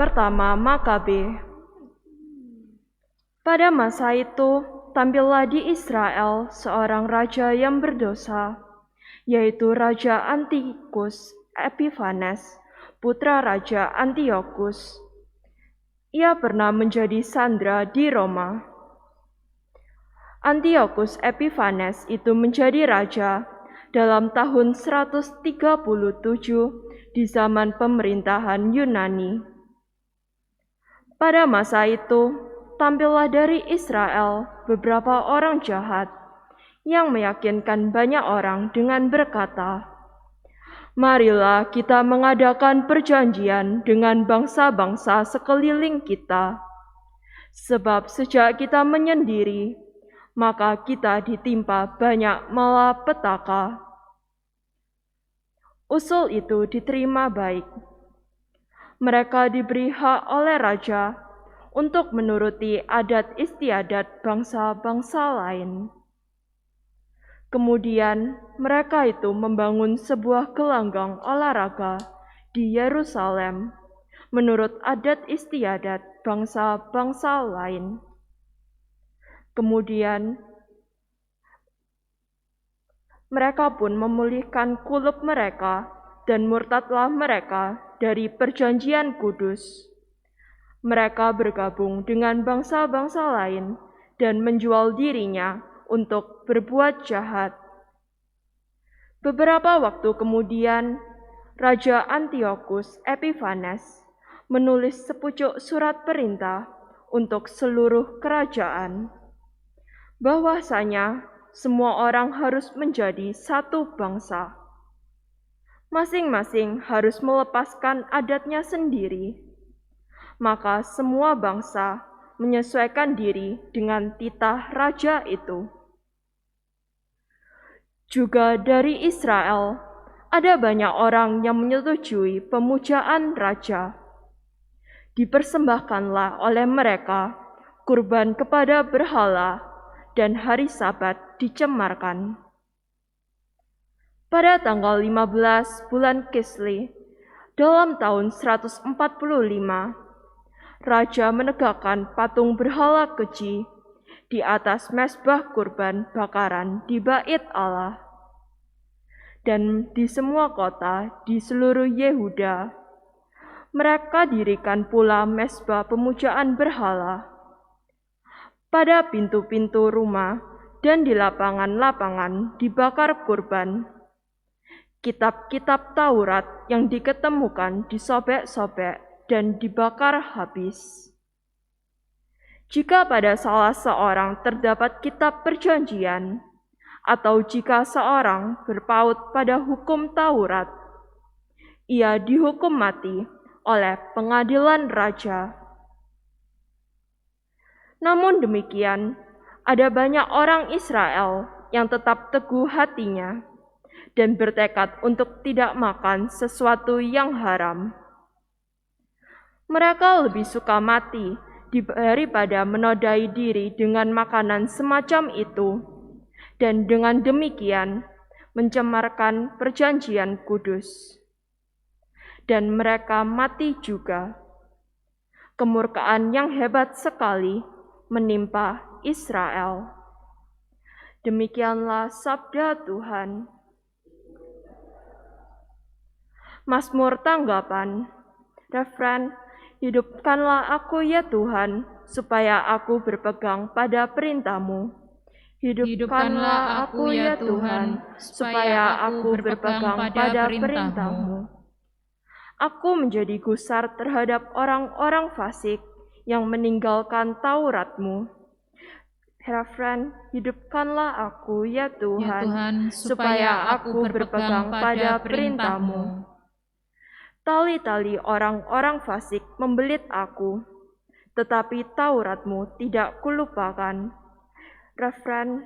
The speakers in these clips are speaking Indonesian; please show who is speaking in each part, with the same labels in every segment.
Speaker 1: Pertama Makabe. Pada masa itu, tampillah di Israel seorang raja yang berdosa, yaitu Raja Antiochus Epiphanes, putra Raja Antiochus. Ia pernah menjadi sandera di Roma. Antiochus Epiphanes itu menjadi raja dalam tahun 137 di zaman pemerintahan Yunani. Pada masa itu, tampillah dari Israel beberapa orang jahat yang meyakinkan banyak orang dengan berkata, "Marilah kita mengadakan perjanjian dengan bangsa-bangsa sekeliling kita, sebab sejak kita menyendiri, maka kita ditimpa banyak malapetaka." Usul itu diterima baik. Mereka diberi hak oleh raja untuk menuruti adat istiadat bangsa-bangsa lain. Kemudian mereka itu membangun sebuah gelanggang olahraga di Yerusalem menurut adat istiadat bangsa-bangsa lain. Kemudian mereka pun memulihkan kulub mereka dan murtadlah mereka dari perjanjian kudus. Mereka bergabung dengan bangsa-bangsa lain dan menjual dirinya untuk berbuat jahat. Beberapa waktu kemudian, Raja Antiochus Epiphanes menulis sepucuk surat perintah untuk seluruh kerajaan, bahwasanya semua orang harus menjadi satu bangsa. Masing-masing harus melepaskan adatnya sendiri. Maka semua bangsa menyesuaikan diri dengan titah raja itu. Juga dari Israel, ada banyak orang yang menyetujui pemujaan raja. Dipersembahkanlah oleh mereka kurban kepada berhala dan hari Sabat dicemarkan. Pada tanggal 15 bulan Kislev, dalam tahun 145, Raja menegakkan patung berhala keji di atas mezbah kurban bakaran di Bait Allah. Dan di semua kota di seluruh Yehuda, mereka dirikan pula mezbah pemujaan berhala. Pada pintu-pintu rumah dan di lapangan-lapangan dibakar kurban. Kitab-kitab Taurat yang diketemukan disobek-sobek dan dibakar habis. Jika pada salah seorang terdapat kitab perjanjian, atau jika seorang berpaut pada hukum Taurat, ia dihukum mati oleh pengadilan raja. Namun demikian, ada banyak orang Israel yang tetap teguh hatinya dan bertekad untuk tidak makan sesuatu yang haram. Mereka lebih suka mati daripada menodai diri dengan makanan semacam itu, dan dengan demikian mencemarkan perjanjian kudus. Dan mereka mati juga. Kemurkaan yang hebat sekali menimpa Israel. Demikianlah sabda Tuhan. Mazmur tanggapan. Refren, hidupkanlah aku ya Tuhan, supaya aku berpegang pada perintah-Mu. Hidupkanlah aku ya Tuhan, supaya aku berpegang pada perintah-Mu. Aku menjadi gusar terhadap orang-orang fasik yang meninggalkan Taurat-Mu. Refren, hidupkanlah aku ya Tuhan, supaya aku berpegang pada perintah-Mu. Tali-tali orang-orang fasik membelit aku, tetapi Taurat-Mu tidak kulupakan. Refren,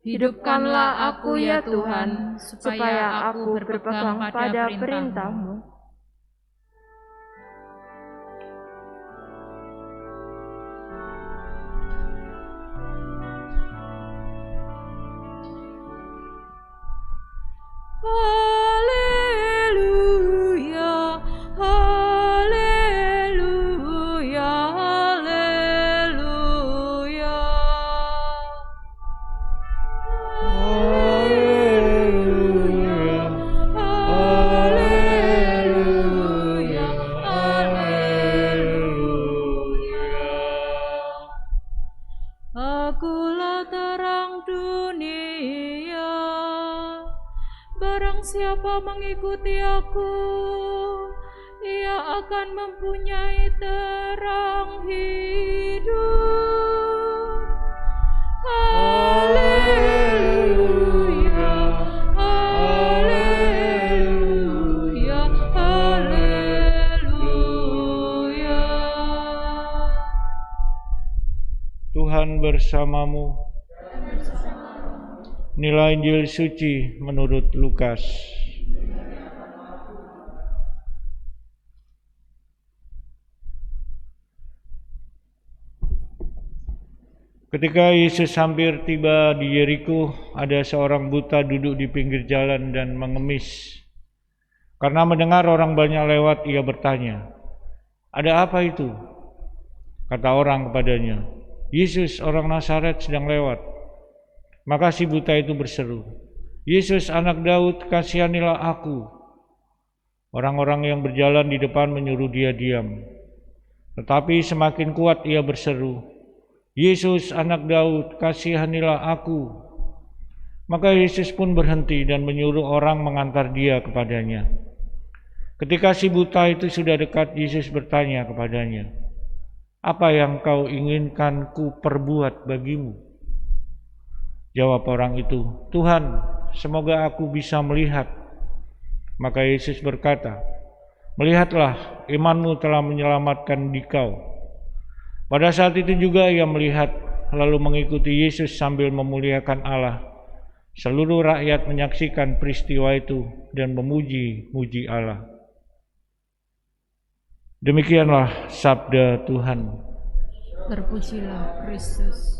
Speaker 1: hidupkanlah aku ya Tuhan, supaya aku berpegang pada perintah-Mu.
Speaker 2: Haleluya, haleluya. siapa mengikuti aku, ia akan mempunyai terang hidup. Haleluya, haleluya, haleluya.
Speaker 3: Tuhan bersamamu. Nilai Injil suci menurut Lukas. Ketika Yesus hampir tiba di Yeriko, ada seorang buta duduk di pinggir jalan dan mengemis. Karena mendengar orang banyak lewat, ia bertanya, "Ada apa itu?" Kata orang kepadanya, "Yesus orang Nazaret sedang lewat." Maka si buta itu berseru, "Yesus anak Daud, kasihanilah aku." Orang-orang yang berjalan di depan menyuruh dia diam. Tetapi semakin kuat ia berseru, "Yesus anak Daud, kasihanilah aku." Maka Yesus pun berhenti dan menyuruh orang mengantar dia kepadanya. Ketika si buta itu sudah dekat, Yesus bertanya kepadanya, "Apa yang kau inginkan ku perbuat bagimu?" Jawab orang itu, "Tuhan, semoga aku bisa melihat." Maka Yesus berkata, "Melihatlah, imanmu telah menyelamatkan dikau." Pada saat itu juga ia melihat, lalu mengikuti Yesus sambil memuliakan Allah. Seluruh rakyat menyaksikan peristiwa itu dan memuji-muji Allah. Demikianlah sabda Tuhan.
Speaker 2: Terpujilah Kristus.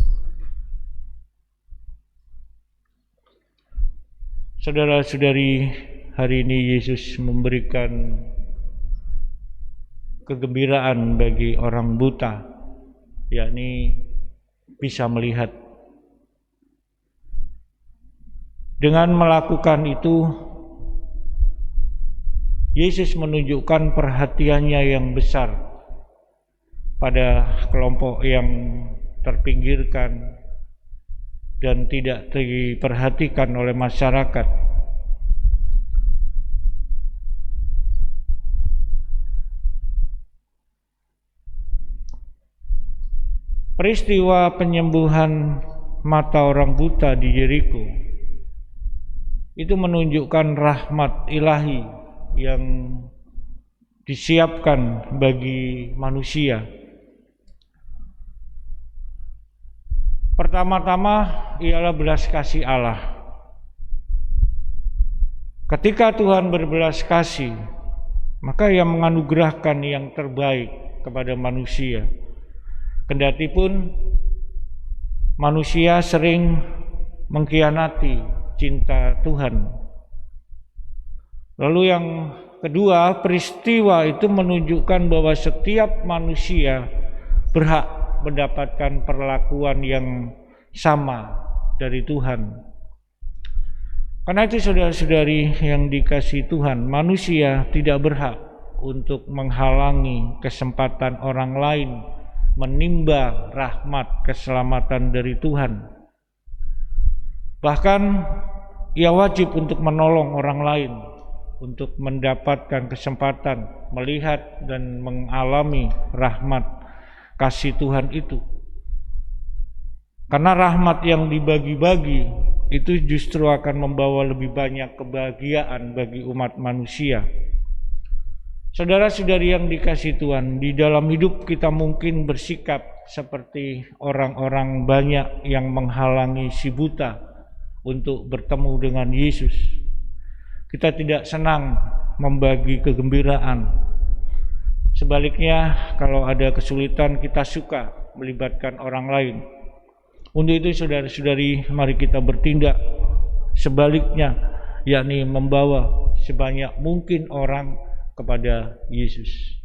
Speaker 3: Saudara-saudari, hari ini Yesus memberikan kegembiraan bagi orang buta, yakni bisa melihat. Dengan melakukan itu, Yesus menunjukkan perhatiannya yang besar pada kelompok yang terpinggirkan dan tidak diperhatikan oleh masyarakat. Peristiwa penyembuhan mata orang buta di Yeriko itu menunjukkan rahmat ilahi yang disiapkan bagi manusia. Pertama-tama ialah belas kasih Allah. Ketika Tuhan berbelas kasih, maka Ia menganugerahkan yang terbaik kepada manusia. Kendatipun manusia sering mengkhianati cinta Tuhan. Lalu yang kedua, peristiwa itu menunjukkan bahwa setiap manusia berhak mendapatkan perlakuan yang sama dari Tuhan. Karena itu saudara-saudari yang dikasihi Tuhan, manusia tidak berhak untuk menghalangi kesempatan orang lain menimba rahmat keselamatan dari Tuhan. Bahkan ia wajib untuk menolong orang lain untuk mendapatkan kesempatan melihat dan mengalami rahmat kasih Tuhan itu. Karena rahmat yang dibagi-bagi itu justru akan membawa lebih banyak kebahagiaan bagi umat manusia. Saudara-saudari yang dikasihi Tuhan, di dalam hidup kita mungkin bersikap seperti orang-orang banyak yang menghalangi si buta untuk bertemu dengan Yesus. Kita tidak senang membagi kegembiraan. Sebaliknya, kalau ada kesulitan, kita suka melibatkan orang lain. Untuk itu, saudara-saudari, mari kita bertindak sebaliknya, yakni membawa sebanyak mungkin orang kepada Yesus.